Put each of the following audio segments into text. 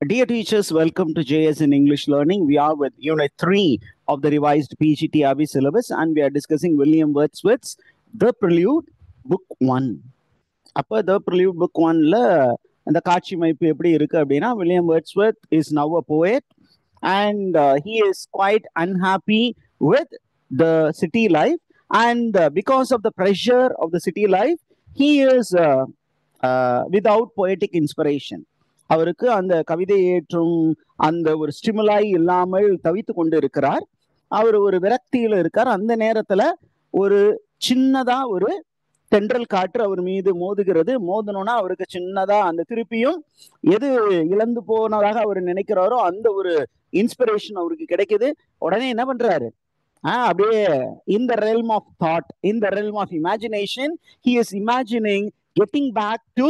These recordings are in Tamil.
Dear teachers, welcome to JS in English Learning. We are with Unit 3 of the revised PGTRB syllabus and we are discussing William Wordsworth's The Prelude, Book 1. அப்போ The Prelude Book 1ல அந்த காட்சி அமைப்பு எப்படி இருக்கு அப்படின்னா William Wordsworth is now a poet and he is quite unhappy with the city life and because of the pressure of the city life, he is without poetic inspiration. அவருக்கு அந்த கவிதை ஏற்றும் அந்த ஒரு ஸ்டிமுலாய் இல்லாமல் தவித்து கொண்டு இருக்கிறார். அவர் ஒரு விரக்தியில இருக்கார். அந்த நேரத்துல ஒரு சின்னதா ஒரு தென்றல் காற்று அவர் மீது மோதுகிறது. மோதணும்னா அவருக்கு சின்னதா அந்த திருப்பியும் எது இழந்து போனதாக அவர் நினைக்கிறாரோ அந்த ஒரு இன்ஸ்பிரேஷன் அவருக்கு கிடைக்குது. உடனே என்ன பண்றாரு? அப்படியே in the realm of thought, in the realm of imagination, he is imagining getting back to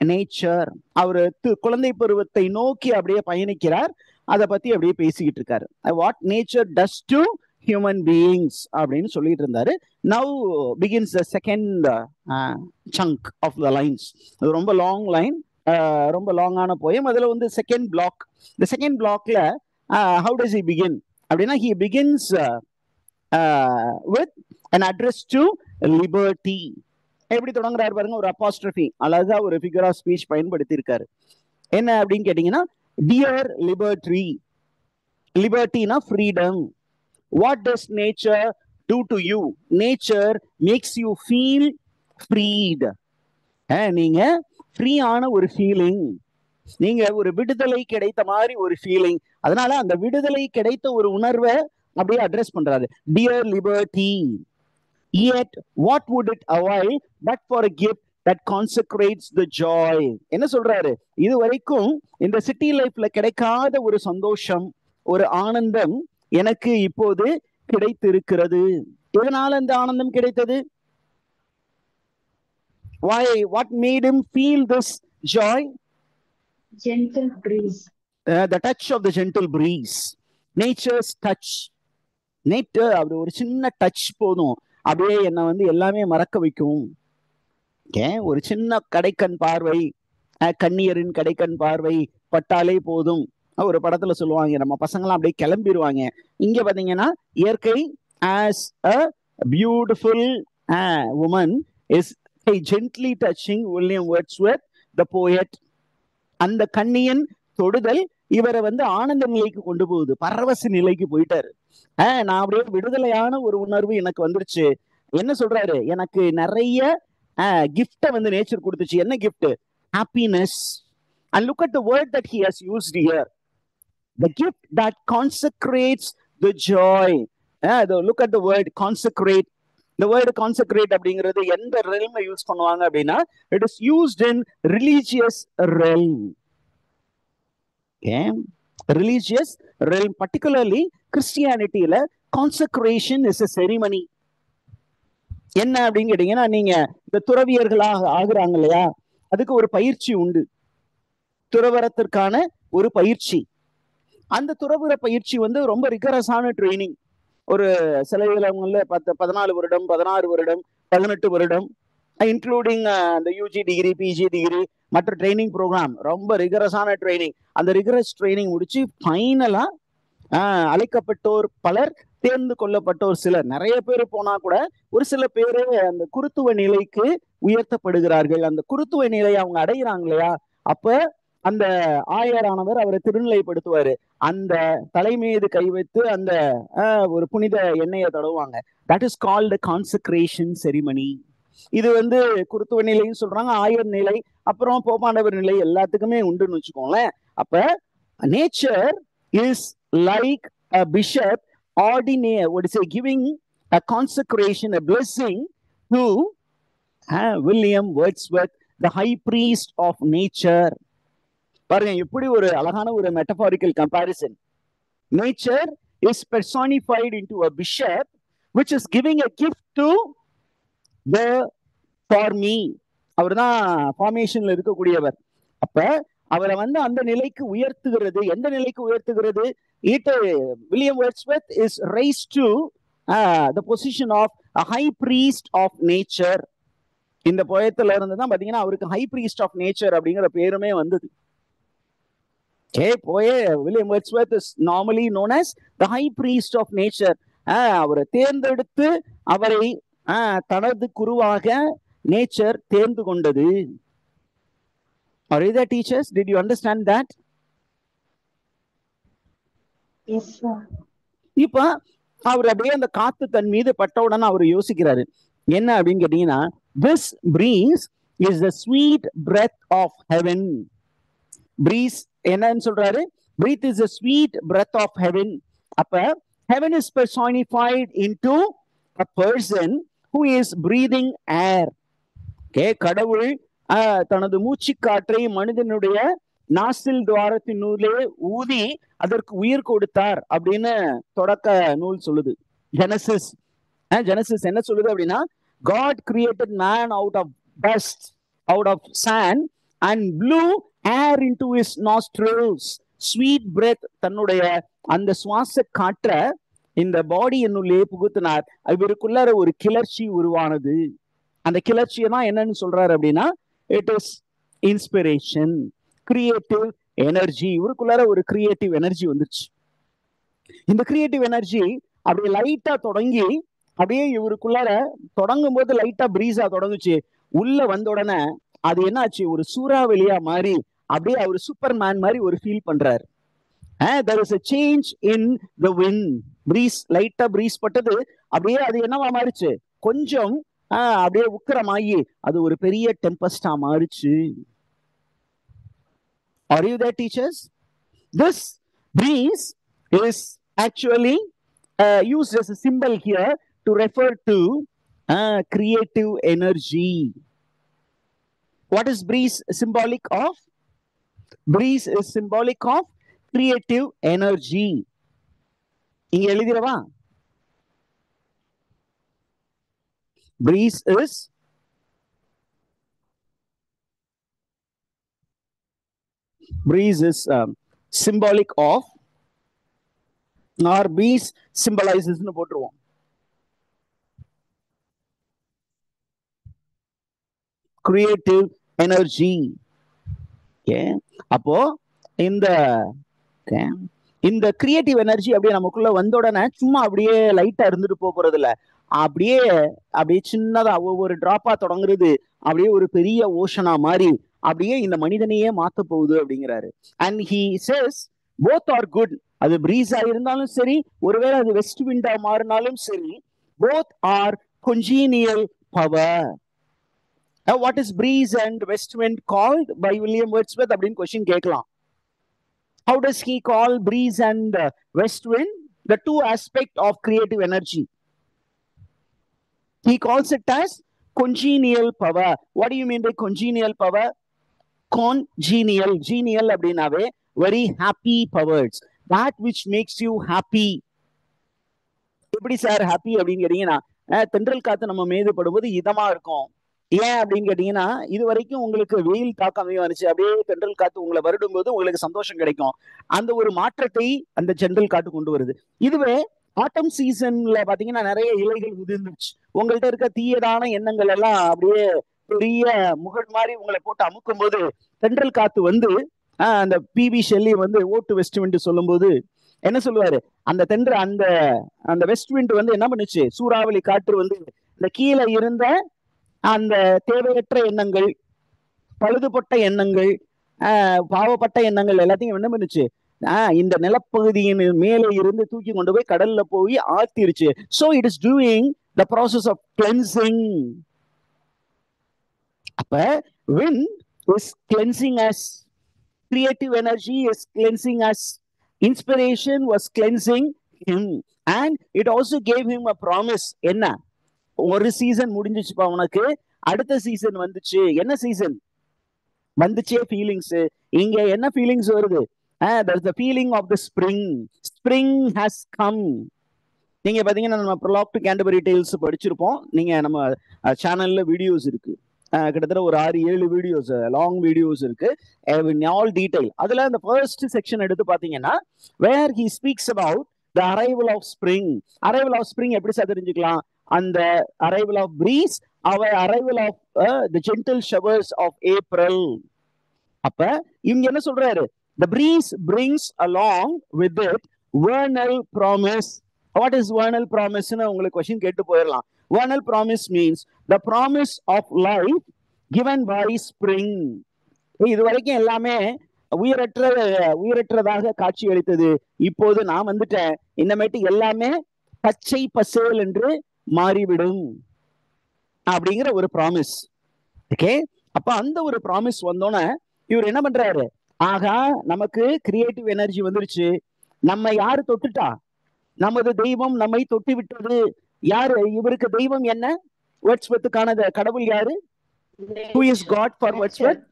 nature. அவரு குழந்தை பருவத்தை நோக்கி அப்படியே பயணிக்கிறார். அதை பத்தி அப்படியே பேசிக்கிட்டு இருக்காரு. What nature does to human beings அப்படின்னு சொல்லிட்டு இருந்தாரு. Now begins the second chunk of the lines. அது ரொம்ப லாங் லைன், ரொம்ப லாங்கான போயம். அதுல வந்து செகண்ட் பிளாக். இந்த செகண்ட் பிளாக்ல ஹவு டஸ் ஹி பிகின் அப்படின்னா he begins with an address to liberty. எப்படி தொடங்குறாரு பாருங்க, ஒரு அப்பாஸ்ட்ரஃபி, அழகா ஒரு ஃபிகர் ஆஃப் ஸ்பீச் பயன்படுத்தி இருக்காரு. என்ன அப்படின்னு கேட்டீங்கன்னா, டியர் லிபர்ட்டி. லிபர்ட்டினா freedom. What does nature do to you? Nature makes you feel freed. நீங்க ஃப்ரீயான ஒரு ஃபீலிங், நீங்க ஒரு விடுதலை கிடைத்த மாதிரி ஒரு ஃபீலிங். அதனால அந்த விடுதலை கிடைத்த ஒரு உணர்வை அப்படியே அட்ரஸ் பண்றாரு. Dear liberty, yet what would it avail but for a gift that consecrates the joy. என்ன சொல்றாரு? இது வரைக்கும் இந்த சிட்டி லைஃப்ல கிடைக்காத ஒரு சந்தோஷம், ஒரு ஆனந்தம் எனக்கு இப்போது கிடைத்திருக்கிறது. எதனால இந்த ஆனந்தம் கிடைத்தது? Why? What made him feel this joy? Gentle breeze. The touch of the gentle breeze. Nature's touch. Nature அப்படி ஒரு சின்ன டச் போதும், அப்படியே என்ன வந்து எல்லாமே மறக்க வைக்கும். ஒரு சின்ன கடைக்கண் பார்வை, கண்ணியரின் கடைக்கண் பார்வை பட்டாலே போதும். ஒரு படத்துல சொல்லுவாங்க, நம்ம பசங்களாம் அப்படியே கிளம்பிடுவாங்க. இங்க பாத்தீங்கன்னா இயற்கை as a beautiful woman is gently touching William Wordsworth the poet. அந்த கண்ணியன் தொடுதல் இவரை வந்து ஆனந்த நிலைக்கு கொண்டு போகுது, பரவச நிலைக்கு போயிட்டாரு. நான் அப்படியே விடுதலையான ஒரு உணர்வு எனக்கு வந்துருச்சு. என்ன சொல்றாரு? எனக்கு நிறைய கிஃப்ட வந்து நேச்சர் கொடுத்துச்சு. என்ன gift? Happiness. And look at the word that he has used here. The gift that consecrates the joy. Look at the word consecrate. The word consecrate அப்படிங்கிறது எந்த realm யூஸ் பண்ணுவாங்க அப்படின்னா, it is used in religious realm. Religious realm, particularly Christianityல consecration is a ceremony. என்ன அப்படின்னு கேட்டீங்கன்னா, நீங்க இந்த துறவியர்களாக ஆகுறாங்க இல்லையா, அதுக்கு ஒரு பயிற்சி உண்டு, துறவரத்திற்கான ஒரு பயிற்சி. அந்த துறவர பயிற்சி வந்து ரொம்ப ரிகரஸான ட்ரைனிங். ஒரு சில இதில் 14 வருடம், 16 வருடம், 18 வருடம், இன்க்ளூடிங் அந்த யூஜி டிகிரி, பிஜி டிகிரி, மற்ற ட்ரைனிங் ப்ரோக்ராம், ரொம்ப ரிகரஸான ட்ரைனிங். அந்த ரிகரஸ் ட்ரைனிங் முடிச்சு ஃபைனலா அழைக்கப்பட்டோர் பலர், தேர்ந்து கொள்ளப்பட்டோர் சிலர், நிறைய பேர் போனா கூட ஒரு சில பேரு அந்த குருத்துவ நிலைக்கு உயர்த்தப்படுகிறார்கள். அந்த குருத்துவ நிலையை அவங்க அடைகிறாங்க இல்லையா, அப்ப அந்த ஆயரானவர் அவரை திருநிலைப்படுத்துவாரு. அந்த தலைமீது கை வைத்து அந்த ஒரு புனித எண்ணெயை தடவுவாங்க. That is called consecration ceremony. இது வந்து குருத்துவ நிலைன்னு சொல்றாங்க, ஆயர் நிலை, அப்புறம் போப்பாண்டவர் நிலை, எல்லாத்துக்குமே உண்டுன்னு வச்சுக்கோங்களேன். அப்ப nature is like a bishop giving a consecration, a blessing to William Wordsworth, the high priest of nature. பாருங்க எப்படி ஒரு அழகான ஒரு metaphorical comparison. Nature is personified into a bishop which is giving a gift to the for me. அவர் தான் ஃபார்மேஷன்ல இருக்கக்கூடியவர். அப்ப அவரை வந்து அந்த நிலைக்கு உயர்த்துகிறது. எந்த நிலைக்கு உயர்த்துகிறது? William Wordsworth is raised to the position of a high priest of nature. இந்த போயத்துல இருந்து தான் பாத்தீங்கன்னா அவருக்கு ஹை பிரீஸ்ட் ஆஃப் நேச்சர் அப்படிங்கிற பேருமே வந்தது. Okay, William Wordsworth is normally known as the high priest of nature. அவரை தேர்ந்தெடுத்து அவரை தனது குருவாக நேச்சர் தேர்ந்து கொண்டது. Are you there, teachers? Did you understand that? Yes, sir. இப்ப அவர் அப்படியே அந்த காத்து தன் மீது பட்ட உடனே அவர் யோசிக்கிறாரு என்ன அப்படின்னு கேட்டீங்கன்னா, this breeze is the sweet breath of heaven. breeze என்னன்னு சொல்றாரு? breath is the sweet breath of heaven. அப்ப heaven is personified into a person who is breathing air. Okay, கடவுள் தனது மூச்சு காற்றை மனிதனுடைய நாசில் துவாரத்தினூலே ஊதி அதற்கு உயிர் கொடுத்தார் அப்படின்னு தொடக்க நூல் சொல்லுது. ஜெனசிஸ் என்ன சொல்லுது அப்படின்னா, God created man out of dust, out of sand, and blew air into his nostrils. Sweet breath, தன்னுடைய அந்த சுவாச காற்ற இந்த பாடி என்னுள்ளே புகுத்தினார். இவருக்குள்ளார ஒரு கிளர்ச்சி உருவானது. அந்த கிளர்ச்சியை தான் என்னன்னு சொல்றாரு அப்படின்னா, it is inspiration, creative energy. இவருக்குள்ளார ஒரு கிரியேட்டிவ் எனர்ஜி வந்துருச்சு. இந்த கிரியேட்டிவ் எனர்ஜி அப்படியே லைட்டா தொடங்கி அப்படியே இவருக்குள்ளார தொடங்கும் போது லைட்டா பிரீஸா தொடங்குச்சு. உள்ள வந்த உடனே அது என்ன ஆச்சு, ஒரு சூறாவளியா மாறி அப்படியே அவர் சூப்பர் மேன் மாதிரி ஒரு ஃபீல் பண்றாரு. there is a change in the wind. breeze லைட்டா பிரீஸ் பட்டது, அப்படியே அது என்னவா மாறிச்சு, கொஞ்சம் அப்படியே உக்கிரமாகி அது ஒரு பெரிய டெம்பஸ்டா மாறிச்சு. Are you there, teachers? This breeze is actually used as a symbol here to refer to creative energy. What is breeze symbolic of? Breeze is symbolic of creative energy. இங்க எழுதிரவா? breeze is symbolic of, or breeze symbolizes னு போட்டுருவோம். creative energy. Okay, அப்போ இந்த கிரியேட்டிவ் எனர்ஜி அப்படியே நமக்குள்ள வந்த உடனே சும்மா அப்படியே லைட்டா இருந்துட்டு போறது இல்ல, அப்படியே சின்னதா ஒவ்வொரு டிராப்பா தொடங்குறது, அப்படியே ஒரு பெரிய ஓஷனா மாதிரி அப்படியே இந்த மனிதனையே மாத்த போகுது அப்படிங்கிறாரு. And he says both are good. அது பிரீஸா இருந்தாலும் சரி, ஒருவேளை அது வெஸ்ட் விண்டா மாறினாலும் சரி, both are congenial power. What is breeze and west wind called by William Wordsworth அப்படின்னு கொஸ்டின் கேட்கலாம். How does he call breeze and west wind? The two aspects of creative energy. He calls it as congenial power. What do you mean by congenial power? Congenial, genial அப்படின்னாவே very happy powers, that which makes you happy. எப்படி சார் ஹாப்பி அப்படின்னு கேட்டீங்கன்னா, தென்றல் காத்து நம்ம மீது படும்போது இதமா இருக்கும். ஏன் அப்படின்னு கேட்டீங்கன்னா, இது வரைக்கும் உங்களுக்கு வெயில் தாக்கம் வந்துச்சு, அப்படியே தென்றல் காத்து உங்களை வருடும் போது உங்களுக்கு சந்தோஷம் கிடைக்கும். அந்த ஒரு மாற்றத்தை அந்த தென்றல் காத்து கொண்டு வருது. இதுவே ஆட்டம் சீசன்ல பாத்தீங்கன்னா நிறைய இலைகள் உதிர்ந்துச்சு, உங்கள்கிட்ட இருக்க தீயதான எண்ணங்கள் எல்லாம் அப்படியே பெரிய முகல் மாதிரி உங்களை போட்டு அமுக்கும் போது தென்றல் காத்து வந்து அந்த பிபி ஷெல்லி வந்து ஓட்டு வெஸ்ட் விண்ட் சொல்லும் போது என்ன சொல்லுவாரு, அந்த அந்த வெஸ்ட் விண்ட் வந்து என்ன பண்ணுச்சு, சூறாவளி காற்று வந்து இந்த கீழே இருந்த அந்த தேவையற்ற எண்ணங்கள், பழுதுபட்ட எண்ணங்கள், பாவப்பட்ட எண்ணங்கள் எல்லாத்தையும் என்ன பண்ணுச்சு, இந்த நிலப்பகுதியின் மேலே இருந்து தூக்கி கொண்டு போய் கடல்ல போய் ஆத்திருச்சு. So it is doing the process of cleansing. அப்ப wind is cleansing us, creative energy is cleansing us, inspiration was cleansing him, and it also gave him a promise. என்ன, ஒரு சீசன் முடிஞ்சிச்சுப்பா உனக்கு, அடுத்த சீசன் வந்துச்சு. என்ன சீசன் வந்துச்சே, ஃபீலிங்ஸ். இங்க என்ன ஃபீலிங்ஸ் வருது? there's the feeling of the spring. Spring has come. நீங்க பாத்தீங்கன்னா நம்ம ப்ரொலாக் டு கேண்டர்பரி டேல்ஸ் படிச்சிருப்போம். நீங்க நம்ம சேனல்ல வீடியோஸ் இருக்கு, கிட்டத்தட்ட ஒரு 6-7 வீடியோஸ், லாங் வீடியோஸ் இருக்கு, ஆல் டீடைல். அதுல அந்த ஃபர்ஸ்ட் செக்ஷன் எடுத்து பாத்தீங்கன்னா, where he speaks about the arrival of spring. Arrival of spring எப்படி சார் தெரிஞ்சுக்கலாம்? அந்த அரைவல் ஆஃப் பிரீஸ், அவர் arrival of the gentle showers of April. அப்ப இங்க என்ன சொல்றாரு, The breeze brings along with it vernal promise. What is vernal promise? உங்களுக்கு question கேட்டு போயிடலாம். Vernal promise means the promise of life given by spring. இது வரைக்கும் எல்லாமே உயிரற்றதாக காட்சி அளித்தது. இப்போது நான் வந்துட்டேன், இன்னமேட்டு எல்லாமே பச்சை பசேல் என்று மாறிவிடும் அப்படிங்கிற ஒரு ப்ராமிஸ். ஓகே, அப்ப அந்த ஒரு ப்ராமிஸ் வந்தோன்னே இவர் என்ன பண்றாரு, ஆகா நமக்கு கிரியேட்டிவ் எனர்ஜி வந்துருச்சு, நம்ம யாரு தொட்டுட்டா, நமது தெய்வம் நம்மை தொட்டு விட்டது. யாரு இவருக்கு தெய்வம்? என்ன வேர்ட்ஸ்வர்த்துக்கான கடவுள் யாரு? Who is God for Wordsworth?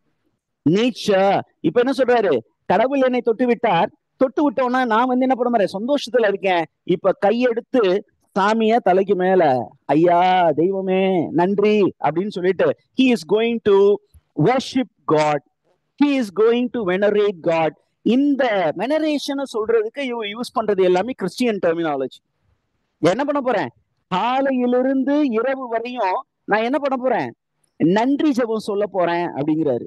Nature. இப்ப என்ன சொல்றாரு, கடவுள் என்னை தொட்டு விட்டார், தொட்டு விட்டோம்னா நான் வந்து என்ன பண்ண மாதிரி சந்தோஷத்துல இருக்கேன். இப்ப கையெடுத்து சாமிய தலைக்கு மேல, ஐயா தெய்வமே நன்றி அப்படின்னு சொல்லிட்டு he is going to worship God, he is going to venerate God. இந்த வெனரேஷனை சொல்றதுக்கு யூஸ் பண்றது எல்லாமே கிறிஸ்டியன் டெர்மினாலஜி. என்ன பண்ண போறேன், காலையிலிருந்து இரவு வரையும் நான் என்ன பண்ண போறேன், நன்றி ஜெபம் சொல்ல போறேன் அப்படிங்கிறாரு.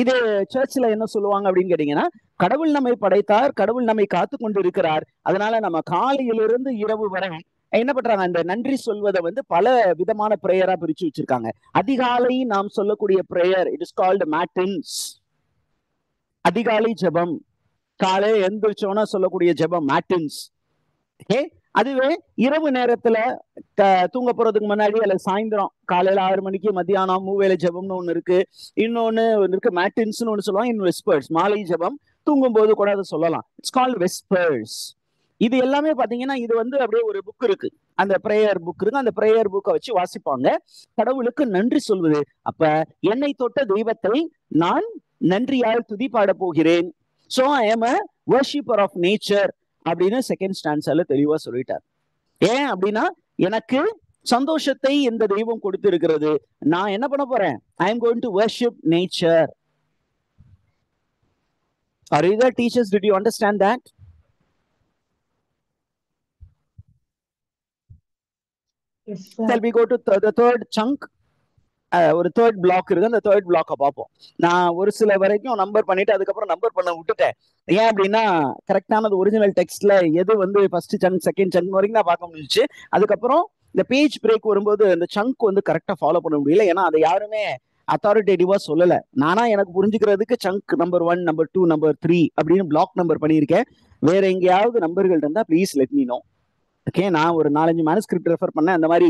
இது சர்ச்ல என்ன சொல்லுவாங்க அப்படின்னு கேட்டீங்கன்னா, கடவுள் நம்மை படைத்தார், கடவுள் நம்மை காத்து கொண்டு இருக்கிறார், அதனால நம்ம காலையிலிருந்து இரவு வரை என்ன பண்றாங்க, அந்த நன்றி சொல்வதை வந்து பல விதமான பிரேயரா பிரிச்சு வச்சிருக்காங்க. அதிகாலை நாம் சொல்லக்கூடிய பிரேயர், இட் இஸ் கால்டு மேட்டின்ஸ், அதிகாலை ஜெபம். காலை எந்திரிச்சோன்னா சொல்லக்கூடிய ஜெபம் மேட்டின்ஸ். ஓகே, அதுவே இரவு நேரத்துல தூங்க போறதுக்கு முன்னாடி அல்லது சாயந்தரம் காலையில 6 மணிக்கு மத்தியானம் மூவேளை ஜெபம்னு ஒண்ணு இருக்கு, இன்னொன்னு இருக்கு மேட்டின்ஸ்னு ஒண்ணு சொல்லுவாங்க, இன்னும் வெஸ்பர்ஸ் மாலை ஜெபம், தூங்கும் போது கூட அதை சொல்லலாம். It's called vespers. இது எல்லாமே பாத்தீங்கன்னா இது வந்து அப்படியே ஒரு புக் இருக்கு, அந்த பிரேயர் புக் இருக்கு, அந்த பிரேயர் புக்கை வச்சு வாசிப்பாங்க, கடவுளுக்கு நன்றி சொல்வது. அப்ப என்னை தொட்ட தெய்வத்தை நான் நன்றியால் துதி பாட போகிறேன். So I am a worshipper of nature அப்படின்னு செகண்ட் ஸ்டான்ஸால தெளிவா சொல்லிட்டார். ஏன் அப்படின்னா, எனக்கு சந்தோஷத்தை இந்த தெய்வம் கொடுத்து இருக்கிறது, நான் என்ன பண்ண போறேன், I am going to worship nature. Are you there, teachers? Did you understand that? Yes, sir. Shall we go to the third chunk? ஒரு தேர்ட் பிளாக் இருக்கு, அந்த தேர்ட் பிளாக்கை பார்ப்போம். நான் ஒரு சில வரைக்கும் நம்பர் பண்ணிட்டு அதுக்கப்புறம் நம்பர் பண்ண விட்டுட்டேன். ஏன் அப்படின்னா கரெக்டானது ஒரிஜினல் டெக்ஸ்ட்ல எது வந்து ஃபர்ஸ்ட் சங்க் செகண்ட் சங்க் வரைக்கும் நான் பார்க்க முடிஞ்சிச்சு. அதுக்கப்புறம் இந்த பேஜ் பிரேக் வரும்போது அந்த சங்க் வந்து கரெக்டா ஃபாலோ பண்ண முடியல, ஏன்னா அதை யாருமே அத்தாரிட்டேட்டிவா சொல்லல. நானா எனக்கு புரிஞ்சுக்கிறதுக்கு சங்க் நம்பர் 1, நம்பர் 2, நம்பர் 3 அப்படின்னு பிளாக் நம்பர் பண்ணியிருக்கேன். வேற எங்கேயாவது நம்பர்கள் இருந்தா please let me know. Okay, நான் ஒரு 4-5 மேனுஸ்கிரிப்ட் ரெஃபர் பண்ணேன், அந்த மாதிரி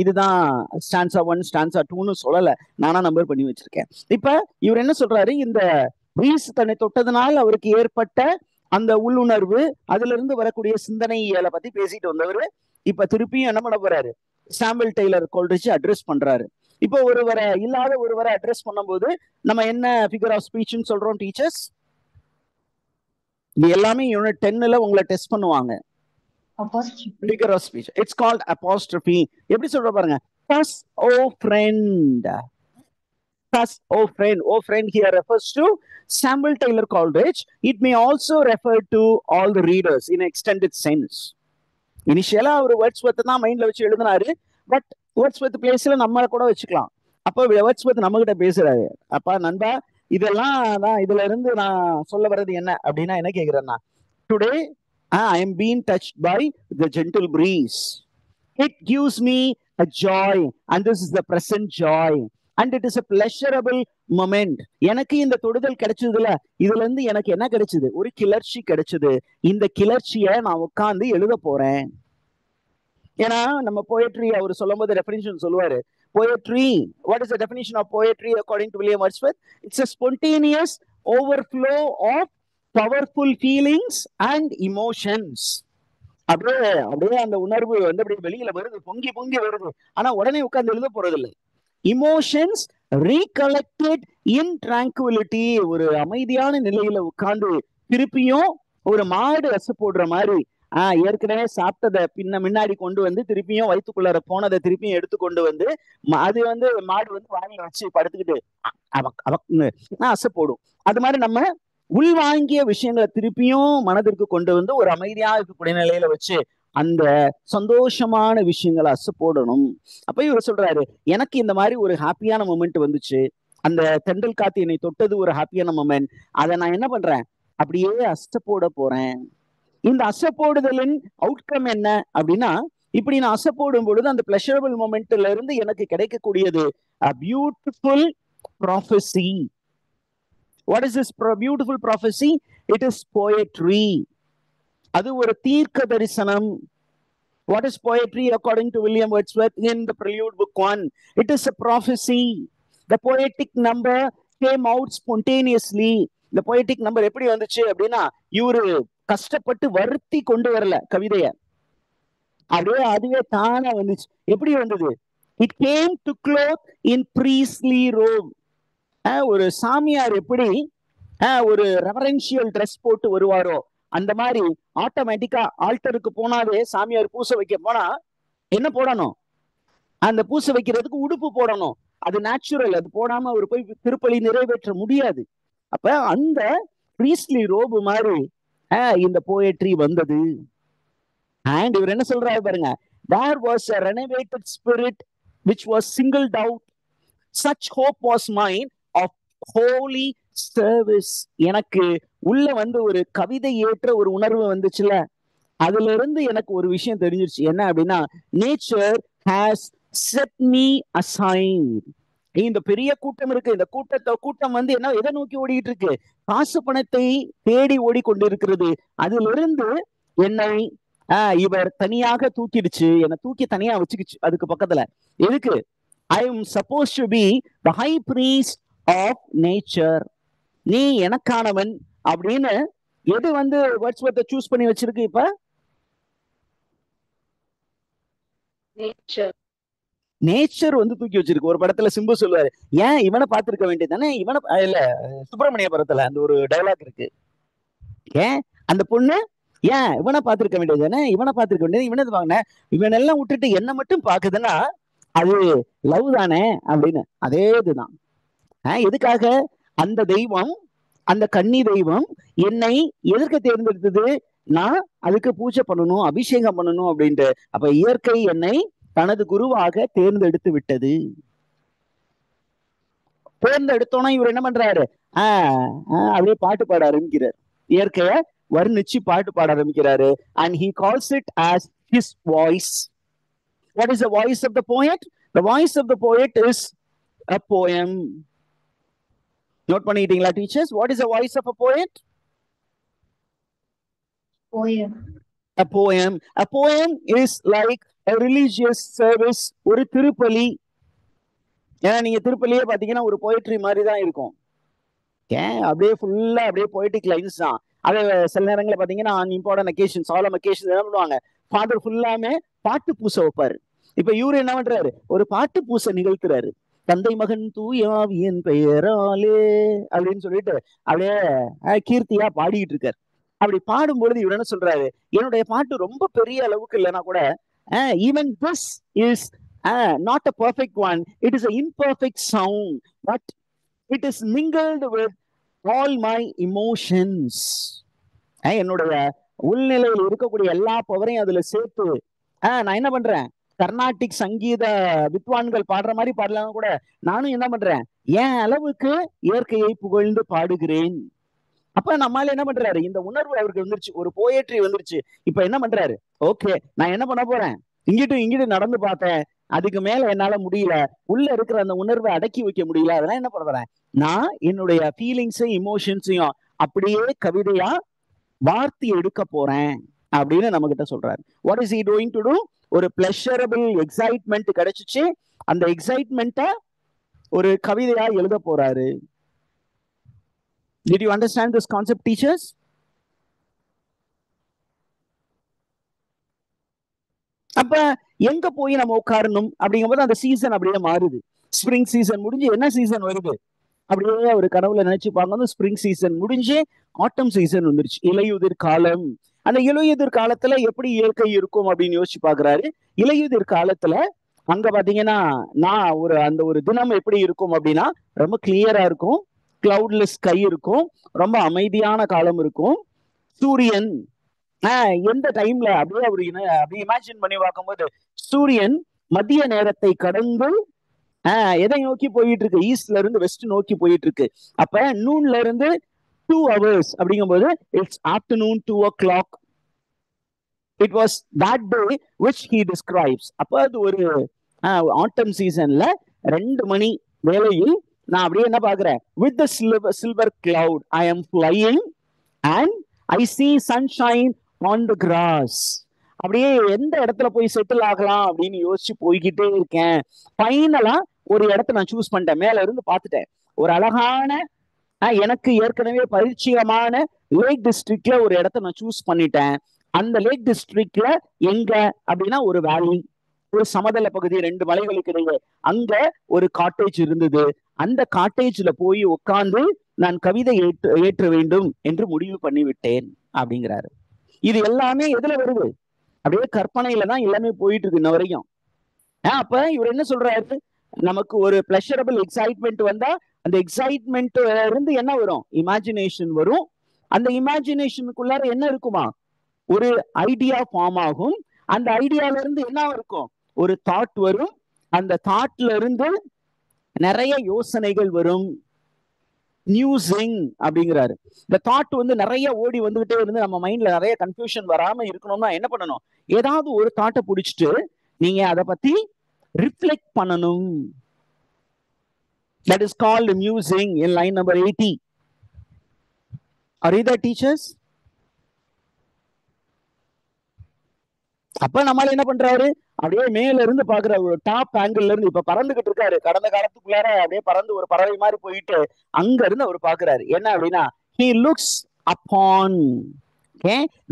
இதுதான் ஸ்டான்ஸா 1 ஸ்டான்ஸா 2ன்னு சொல்லல, நானா நம்பர் பண்ணி வச்சிருக்கேன். இப்ப இவர் என்ன சொல்றாரு, இந்த பிரீஸ் தன்னை தொட்டதனால் அவருக்கு ஏற்பட்ட அந்த உள்ளுணர்வு, அதுல இருந்து வரக்கூடிய சிந்தனைகளை பத்தி பேசிட்டு வந்தவர் இப்ப திருப்பியும் என்ன பண்ண போறாரு, சாமுவேல் டெய்லர் கோல்ட்ரிட்ஜ் அட்ரஸ் பண்றாரு. இப்போ ஒருவரை இல்லாத ஒருவரை அட்ரஸ் பண்ணும்போது நம்ம என்ன ஃபிகர் ஆஃப் ஸ்பீச்னு சொல்றோம் டீச்சர்ஸ்? இது எல்லாமே யூனிட் 10ல உங்களை டெஸ்ட் பண்ணுவாங்க. Figure of speech. It's called apostrophe. எப்படி சொல்ற பாருங்க, thus O friend. Thus O friend. O friend here refers to Samuel Taylor Coleridge. It may also refer to all the readers in extended sense. இனிஷியலா அவர் வேர்ட்ஸ்வர்த் தான் மைண்ட்ல வச்சு எழுதினாரு, பட் வேர்ட்ஸ்வர்த் பிளேஸ்ல நம்ம கூட வச்சுக்கலாம். அப்ப வேர்ட்ஸ்வர்த் நம்ம கிட்ட பேசுறாரு, அப்பா நண்பா இதெல்லாம் தான் இதுல இருந்து நான் சொல்ல வர்றது என்ன அப்படின்னா என்ன கேக்குறேன்னா, today I am being touched by the gentle breeze. It gives me a joy, and this is the present joy, and it is a pleasurable moment. எனக்கு இந்த தொடுதல் கிடைச்சதுல இதுல இருந்து எனக்கு என்ன கிடைச்சது, ஒரு கிளர்ச்சி கிடைச்சது. இந்த கிளர்ச்சியை நான் உட்கார்ந்து எழுத போறேன். ஏன்னா நம்ம போயட்ரி அவர் சொல்லும் போது டெஃபினிஷன் சொல்லுவாரு. Poetry, what is the definition of poetry according to William Wordsworth? It's a spontaneous overflow of powerful feelings and emotions. அப்படியே அந்த உணர்வு வந்து அப்படியே வெளியில வருது, பொங்கி பொங்கி வருது, ஆனா உடனே உட்கார்ந்து எழுத போறது இல்லை. இமோஷன்ஸ் ரீகலெக்டட் இன் டிராங்குவிலிட்டி, ஒரு அமைதியான நிலையில உட்கார்ந்து திருப்பியும் ஒரு மாடு அசை போடுற மாதிரி ஏற்கனவே சாப்பிட்டதை முன்னாடி கொண்டு வந்து திருப்பியும் வயிற்றுக்குள்ளார போனதை திருப்பியும் எடுத்து கொண்டு வந்து அது வந்து மாடு வந்து வாயில வச்சு படுத்துக்கிட்டு அசை போடும். அது மாதிரி நம்ம உள்வாங்கிய விஷயங்களை திருப்பியும் மனதிற்கு கொண்டு வந்து ஒரு அமைதியா இருக்கக்கூடிய நிலையில வச்சு அந்த சந்தோஷமான விஷயங்களை அசை போடணும். அப்ப இவர் சொல்றாரு, எனக்கு இந்த மாதிரி ஒரு ஹாப்பியான மொமெண்ட் வந்துச்சு, அந்த தென்றல் காத்து என்னை தொட்டது ஒரு ஹாப்பியான மொமெண்ட். அதை நான் என்ன பண்றேன், அப்படியே அசைப்போட போறேன். இந்த அசைப்போடுதலின் அவுட்கம் என்ன அப்படின்னா, இப்படி நான் அசைப்போடும் பொழுது அந்த பிளஷரபிள் மொமெண்ட்ல இருந்து எனக்கு கிடைக்கக்கூடியது a beautiful prophecy. What is this beautiful prophecy? It is poetry. அது ஒரு தீர்க்க தரிசனம். What is poetry according to William Wordsworth in the Prelude Book 1? It is a prophecy. The poetic number came out spontaneously. The poetic number எப்படி வந்துச்சு அப்படின்னா, இவரு கஷ்டப்பட்டு வருத்தி கொண்டு வரல கவிதைய, அப்படியே அதுவே தானா வந்துச்சு. எப்படி வந்தது? It came to cloth in priestly robe. ஒரு சாமியார் எப்படி ஒரு ரெவரன்ஷியல் ட்ரெஸ் போட்டு வருவாரோ அந்த மாதிரி ஆட்டோமேட்டிக்கா ஆல்டருக்கு போனாவே, சாமியார் பூசை வைக்க போனா என்ன போடணும், அந்த பூசை வைக்கிறதுக்கு உடுப்பு போடணும். அது நேச்சுரல். அது போடாம அவர் போய் திருப்பலி நிறைவேற்ற முடியாது. அப்ப அந்த பிரீஸ்ட்லி ரோபு மாதிரி இந்த போயட்ரி வந்தது. அண்ட் இவர் என்ன சொல்றாரு பாருங்க, there was a renovated spirit which was singled out. Such hope was mine of holy service. எனக்கு உள்ள வந்து ஒரு கவிதை ஏற்ற ஒரு உணர்வு வந்துச்சுல, அதுல இருந்து எனக்கு ஒரு விஷயம் தெரிஞ்சிருச்சு. என்ன அப்படின்னா, nature has set me aside. இந்த பெரிய கூட்டம் இருக்கு, இந்த கூட்டம் வந்து என்ன எதை நோக்கி ஓடிட்டு இருக்கு, காசு பணத்தை தேடி ஓடிக்கொண்டிருக்கிறது. அதுல இருந்து என்னை இவர் தனியாக தூக்கிடுச்சு, என்னை தூக்கி தனியா வச்சுக்கிச்சு அதுக்கு பக்கத்துல. எதுக்கு? I am supposed to be the high priest of nature. நீ எனக்கானவன் அப்படின்னு எது வந்து வேர்ட்ஸ்வர்த்தை சூஸ் பண்ணி வச்சிருக்கு? இப்ப நேச்சர் வந்து தூக்கி வச்சிருக்கு. ஒரு படத்துல சிம்பு சொல்லுவாரு, ஏன் இவனை பார்த்திருக்க வேண்டியது தானே, இவனை இல்ல சுப்பிரமணிய படத்துல அந்த ஒரு டைலாக் இருக்கு, ஏன் அந்த பொண்ணு ஏன் இவனை பார்த்திருக்க வேண்டியது தானே, இவனை பார்த்திருக்க வேண்டியது, இவனது வாங்கின, இவன் எல்லாம் விட்டுட்டு என்ன மட்டும் பாக்குதுன்னா அது லவ் தானே அப்படின்னு. அதே இதுதான். எதுக்காக அந்த தெய்வம், அந்த கன்னி தெய்வம் என்னை எதற்கு தேர்ந்தெடுத்தது, நான் அதுக்கு பூஜை பண்ணணும், அபிஷேகம் பண்ணணும் அப்படின்ட்டு. அப்ப இயற்கை என்னை தனது குருவாக தேர்ந்தெடுத்து விட்டது. தேர்ந்தெடுத்தோன்னா இவர் என்ன பண்றாரு, அப்படியே பாட்டு பாட ஆரம்பிக்கிறார், இயற்கைய வர்ணிச்சு பாட்டு பாட ஆரம்பிக்கிறாரு. And he calls it as his voice. What is the voice of the poet? The voice of the poet is a poem. Note பண்ணிட்டீங்களா teachers? What is the voice of a poet? Poem. A poem. A poem is like a religious service. ஒரு திருப்பலி. ஏன்னா நீங்க திருப்பலியே பாத்தீங்கன்னா ஒரு போயட்ரி மாதிரி தான் இருக்கும். அப்படியே ஃபுல்லா அப்படியே போய்டிக் லைன்ஸ் தான். அதே சில நேரங்களில் பாத்தீங்கன்னா இம்பார்ட்டன்ட் அக்கேஷன், சாலம் அக்கேஷன் என்ன பண்ணுவாங்க, ஃபாதர் ஃபுல்லாமே பாட்டு பூசை வைப்பாரு. இப்ப இவரு என்ன பண்றாரு, ஒரு பாட்டு பூசை நிகழ்த்துறாரு. தந்தை மகன் தூயாவியின் பெயராலே அப்படின்னு சொல்லிட்டு அப்படியே கீர்த்தியா பாடிட்டு இருக்காரு. அப்படி பாடும்பொழுது இவர் என்ன சொல்றாரு, என்னுடைய பாட்டு ரொம்ப பெரிய அளவுக்கு இல்லைன்னா கூட even this is not a perfect one, it is an imperfect sound, but it is mingled with all my emotions. என்னுடைய உள்நிலையில் இருக்கக்கூடிய எல்லா பவரையும் அதுல சேர்த்து நான் என்ன பண்றேன், கர்நாடிக் சங்கீத வித்வான்கள் பாடுற மாதிரி பாடலாம் கூட நானும் என்ன பண்றேன், என் அளவுக்கு இயற்கையை புகழ்ந்து பாடுகிறேன். அப்ப நம்மால என்ன பண்றாரு, இந்த உணர்வு அவருக்கு வந்துருச்சு, ஒரு போயட்ரி வந்துருச்சு. இப்ப என்ன பண்றாரு, ஓகே நான் என்ன பண்ண போறேன், இங்கிட்டு நடந்து பார்த்தேன், அதுக்கு மேல என்னால முடியல, உள்ள இருக்கிற அந்த உணர்வை அடக்கி வைக்க முடியல, அதெல்லாம் என்ன பண்ண போறேன், நான் என்னுடைய ஃபீலிங்ஸையும் இமோஷன்ஸையும் அப்படியே கவிதையா வார்த்தை எடுக்க போறேன் அப்படின்னு நம்ம கிட்ட சொல்றாரு. What is he doing to to? ஒரு பிளஷரபிள் எக்ஸைட்மெண்ட் கிடைச்சிச்சு, அந்த எக்ஸைட்மெண்ட்டை ஒரு கவிதையா எழுத போறாரு. Did you understand this concept, teachers? அப்ப எங்க போய் நம்ம உட்காரணும் அப்படிங்கும்போது அந்த சீசன் அப்படியே மாறுது. ஸ்ப்ரிங் சீசன் முடிஞ்சு என்ன சீசன் வருது அப்படியே ஒரு கனவுல நினைச்சு பார்க்கணும். ஸ்ப்ரிங் சீசன் முடிஞ்சு ஆட்டம் சீசன் வந்துருச்சு, இலையுதிர் காலம். அந்த இலையுதிர் காலத்துல எப்படி இயற்கை இருக்கும் அப்படின்னு யோசிச்சு பாக்குறாரு. இலையுதிர் காலத்துல அங்க பாத்தீங்கன்னா நான் அந்த ஒரு தினம் எப்படி இருக்கும் அப்படின்னா ரொம்ப கிளியரா இருக்கும், கிளவுட்லெஸ் ஸ்கை இருக்கும், ரொம்ப அமைதியான காலம் இருக்கும். சூரியன் எந்த டைம்ல அப்படியே இமேஜின் பண்ணி பார்க்கும்போது சூரியன் மதிய நேரத்தை கடந்து எதை நோக்கி போயிட்டு இருக்கு? ஈஸ்ட்ல இருந்து வெஸ்ட் நோக்கி போயிட்டு இருக்கு. அப்ப நூன்ல இருந்து 2 hours அப்படிங்கும்போது it's afternoon 2 o'clock. It was that day which he describes. அப்ப அது ஒரு ஆட்டம் சீசன்ல 2 மணி வேளையில் நான் அப்படியே என்ன பாக்குறேன்? With the silver cloud I am flying and I C sunshine on the cross. அப்படியே எந்த இடத்துல போய் செட்டில் ஆகலாம் அப்படின்னு யோசிச்சு போய்கிட்டே இருக்கேன். ஃபைனலா ஒரு இடத்த நான் சூஸ் பண்ணிட்டேன். மேல இருந்து பார்த்துட்டேன், ஒரு அழகான எனக்கு ஏற்கனவே பரிச்சயமான லேக் டிஸ்ட்ரிக்ட்ல ஒரு இடத்த நான் சூஸ் பண்ணிட்டேன். அந்த லேக் டிஸ்ட்ரிக்ட்ல எங்க அப்படின்னா ஒரு வேலி, ஒரு சமதள பகுதி, 2 மலைகளுக்கு இடையே அங்க ஒரு காட்டேஜ் இருந்தது. அந்த காட்டேஜ்ல போய் உட்கார்ந்து நான் கவிதை ஏற்ற வேண்டும் என்று முடிவு பண்ணிவிட்டேன் அப்படிங்கிறாரு. இது எல்லாமே எதுல வருது? அப்படியே கற்பனையில தான் எல்லாமே போயிட்டு இருக்கு இன்ன வரைக்கும். அப்ப இவர் என்ன சொல்றாரு? நமக்கு ஒரு பிளஷரபிள் எக்ஸைட்மெண்ட் வந்தா அந்த எக்ஸைட்மெண்ட் இருந்து என்ன வரும்? இமேஜினேஷன் வரும். அந்த இமேஜினேஷனுக்குள்ளார என்ன இருக்குமா? ஒரு ஐடியா ஃபார்ம் ஆகும். அந்த ஐடியால இருந்து என்ன இருக்கும்? ஒரு தாட் வரும். அந்த தாட்ல இருந்து நிறைய யோசனைகள் வரும். நியூசிங் அப்படிங்கிறாரு. இந்த தாட் வந்து நிறைய ஓடி வந்துகிட்டே இருந்து நம்ம மைண்ட்ல நிறைய கன்ஃபியூஷன் வராம இருக்கணும்னா என்ன பண்ணணும்? ஏதாவது ஒரு தாட்டை பிடிச்சிட்டு நீங்க அதை பத்தி ரிஃப்ளெக்ட் பண்ணணும். That is called musing in line number 80. Are you there, teachers? அப்ப நம்மளால என்ன பண்றாரு? அப்படியே மேல இருந்து பாக்குறாரு, ஒரு டாப் ஆங்கிள் இருந்து. இப்ப பறந்துகிட்டு இருக்காரு. கடந்த காலத்துக்குள்ளார அப்படியே பறந்து ஒரு பறவை மாதிரி போயிட்டு அங்க இருந்து அவர் பாக்குறாரு. என்ன அப்படின்னா, he looks upon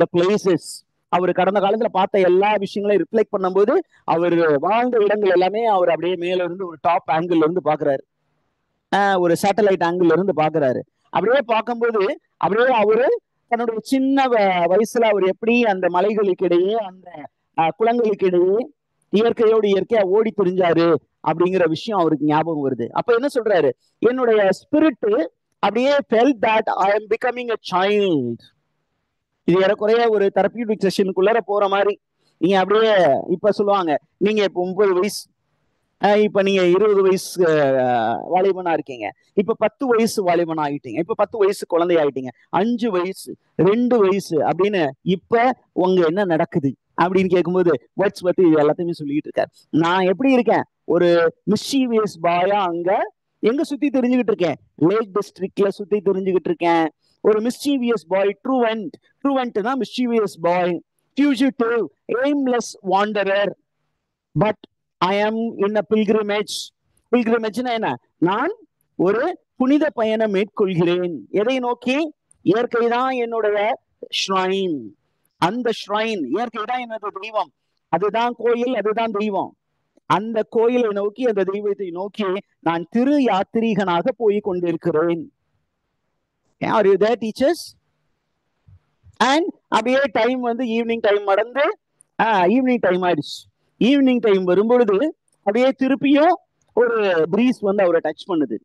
the places. அவர் கடந்த காலத்துல பார்த்த எல்லா விஷயங்களையும் ரிஃப்ளெக்ட் பண்ணும்போது அவர் வாழ்ந்த இடங்கள் எல்லாமே அவர் அப்படியே மேல இருந்து ஒரு டாப் ஆங்கிள் இருந்து பாக்குறாரு. ஒரு சேட்டலைட் ஆங்கிள் இருந்து பாக்குறாரு. அப்படியே பார்க்கும்போது அப்படியே அவரு தன்னுடைய சின்ன வயசுல அவர் எப்படி அந்த மலைகளுக்கு இடையே, அந்த குளங்களுக்கு இடையே இயற்கையோடு இயற்கையா ஓடி தெரிஞ்சாரு அப்படிங்கிற விஷயம் அவருக்கு ஞாபகம் வருது. அப்ப என்ன சொல்றாரு? என்னுடைய ஸ்பிரிட் அப்படியே felt that I am becoming a child. இது ஏறக்குறைய ஒரு தெரபியூட்டிக் செஷனுக்குள்ளார போற மாதிரி. நீங்க அப்படியே இப்ப சொல்லுவாங்க, நீங்க இப்ப 9 வயசு, இப்ப நீங்க 20 வயசு வாலிபனா இருக்கீங்க, இப்ப 10 வயசு வாலிபனா ஆகிட்டீங்க, இப்ப 10 வயசு குழந்தை ஆகிட்டீங்க, 5 வயசு, 2 வயசு அப்படின்னு இப்ப உங்க என்ன நடக்குது அப்படின்னு கேட்கும்போது வேர்ட்ஸ் பத்தி எல்லாத்தையுமே சொல்லிட்டு இருக்காரு. நான் எப்படி இருக்கேன்? ஒரு மிஸ்சீவியஸ் பாயா அங்க எங்க சுத்தி தெரிஞ்சுக்கிட்டு இருக்கேன்? லேக் டிஸ்ட்ரிக்ட்ல சுத்தி தெரிஞ்சுக்கிட்டு இருக்கேன். ஒரு மிஸ்சீவியஸ் பாய், ட்ரூவென்ட்னா mischievous boy, fugitive, aimless wanderer, but I am in a pilgrimage. பில்கிரிமேஜ்னா என்ன? நான் ஒரு புனித பயணம் மேற்கொள்கிறேன். எதை நோக்கி? இயற்கை தான் என்னுடைய ஷ்ரைன். அந்த ஷ்ரைன், இயற்கை தான் என்னோட தெய்வம். அதுதான் கோயில், அதுதான் தெய்வம். அந்த கோயிலை நோக்கி, அந்த தெய்வத்தை நோக்கி நான் திரு யாத்திரீகனாக போய் கொண்டிருக்கிறேன். Are you there, teachers? And அப்படியே டைம் வந்து ஈவினிங் டைம் நடந்து ஈவினிங் டைம் ஆயிடுச்சு. ஈவினிங் டைம் வரும்பொழுது அப்படியே திருப்பியும் ஒரு பிரீஸ் வந்து அவரை டச் பண்ணுது.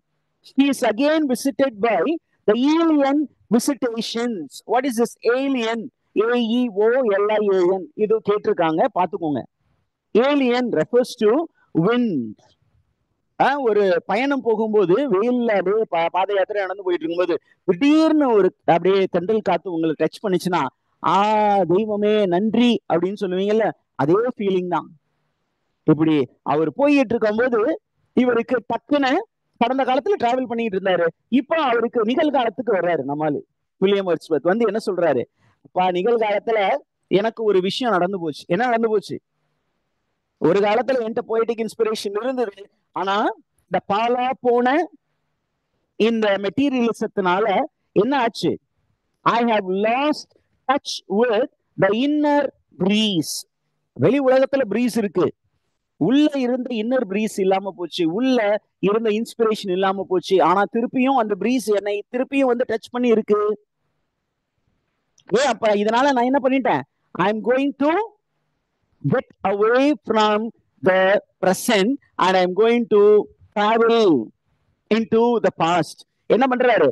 He is again visited by the alien visitations. What is this alien? AEOLIAN. இது கேட்டிருக்காங்க, பாத்துக்கோங்க. Alien refers to wind. ஒரு பயணம் போகும்போது வெயில்ல அப்படியே பாத யாத்திரை நடந்து போயிட்டு இருக்கும்போது திடீர்னு ஒரு அப்படியே தென்றல் காத்து உங்களை டச் பண்ணிச்சுன்னா, தெய்வமே நன்றி அப்படின்னு சொல்லுவீங்கல்ல, அதே ஃபீலிங் தான். இப்படி அவர் போயிட்டு இருக்கும் போது இவருக்கு டக்குன்னு கடந்த காலத்துல டிராவல் பண்ணிட்டு இருந்தாரு, இப்ப அவருக்கு நிகழ்காலத்துக்கு வர்றாரு. நம்மால் வில்லியம் வேர்ட்ஸ்வொர்த் வந்து என்ன சொல்றாரு? அப்பா, நிகழ்காலத்துல எனக்கு ஒரு விஷயம் நடந்து போச்சு. என்ன நடந்து போச்சு? ஒரு காலத்துல என்கிட்ட போய்டிக் இன்ஸ்பிரேஷன் இருந்தது, ஆனா இந்த பாலா போன இந்த மெட்டீரியலிசத்தினால என்ன ஆச்சு? I have lost touch with the inner breeze. வெளி உலகத்துல பிரீஸ் இருக்கு, உள்ள இருந்த இன்னர் பிரீஸ் இல்லாம போச்சு, உள்ள இருந்த இன்ஸ்பிரேஷன் இல்லாம போச்சு. ஆனா திருப்பியும் அந்த பிரீஸ் என்னை திருப்பியும் வந்து டச் பண்ணி இருக்கு. அப்ப இதனால நான் என்ன பண்ணிட்டேன்? I am going to get away from the present and I am going to travel into the past. என்ன பண்றாரு?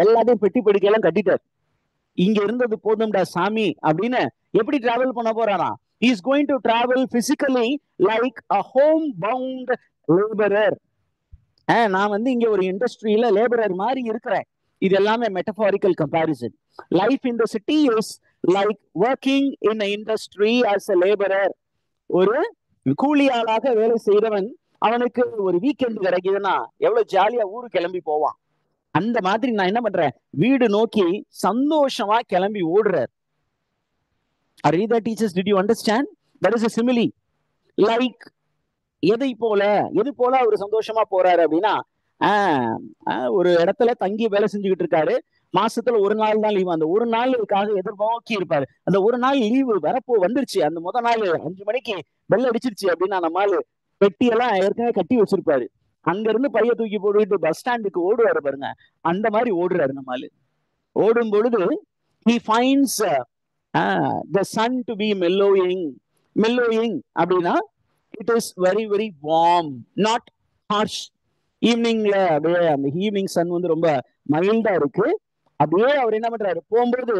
எல்லாத்தையும் பெட்டி படுக்கையெல்லாம் கட்டிட்டார். இங்க இருந்தது போதும்டா சாமி அப்படின்னு எப்படி டிராவல் பண்ண போறாரா? He is going to travel physically like a homebound labourer. நான் வந்து இங்க ஒரு இண்டஸ்ட்ரியில லேபரர் மாதிரி இருக்கிறேன். இது எல்லாமே metaphorical comparison. Life in the city is like working in industry as a labourer. ஒரு கூலியாளாக வேலை செய்யறவன் அவனுக்கு ஒரு வீக்கெண்ட் கிடைக்குதுன்னா எவ்வளவு ஜாலியா ஊருக்கு கிளம்பி போவான். அந்த மாதிரி நான் என்ன பண்றேன், வீடு நோக்கி சந்தோஷமா கிளம்பி ஓடுறார். Arida teachers, did you understand? That is a simile. Like எது போல அவர் சந்தோஷமா போறாரு அப்படின்னா, ஒரு இடத்துல தங்கி வேலை செஞ்சுக்கிட்டு இருக்காரு. மாசத்துல ஒரு நாள் தான் லீவு. அந்த ஒரு நாளுக்காக எதிர்நோக்கி இருப்பாரு. அந்த ஒரு நாள் லீவு வரப்போ வந்துருச்சு. அந்த முதல் நாள் 5 மணிக்கு பெல் அடிச்சிருச்சு அப்படின்னா நம்மால் பெட்டியெல்லாம் ஏற்கனவே கட்டி வச்சிருப்பாரு. அங்க இருந்து பைய தூக்கி போட்டுக்கிட்டு பஸ் ஸ்டாண்டுக்கு ஓடுவாரு பாருங்க. அந்த மாதிரி ஓடுறாரு நம்மால். ஓடும் பொழுது he finds the sun to be mellowing அப்படின்னா it is very very warm, not harsh. ஈவினிங்ல அப்படியே அந்த ஈவினிங் சன் வந்து ரொம்ப மைல்டா இருக்கு. அப்படியே அவர் என்ன பண்றாரு, போகும்போது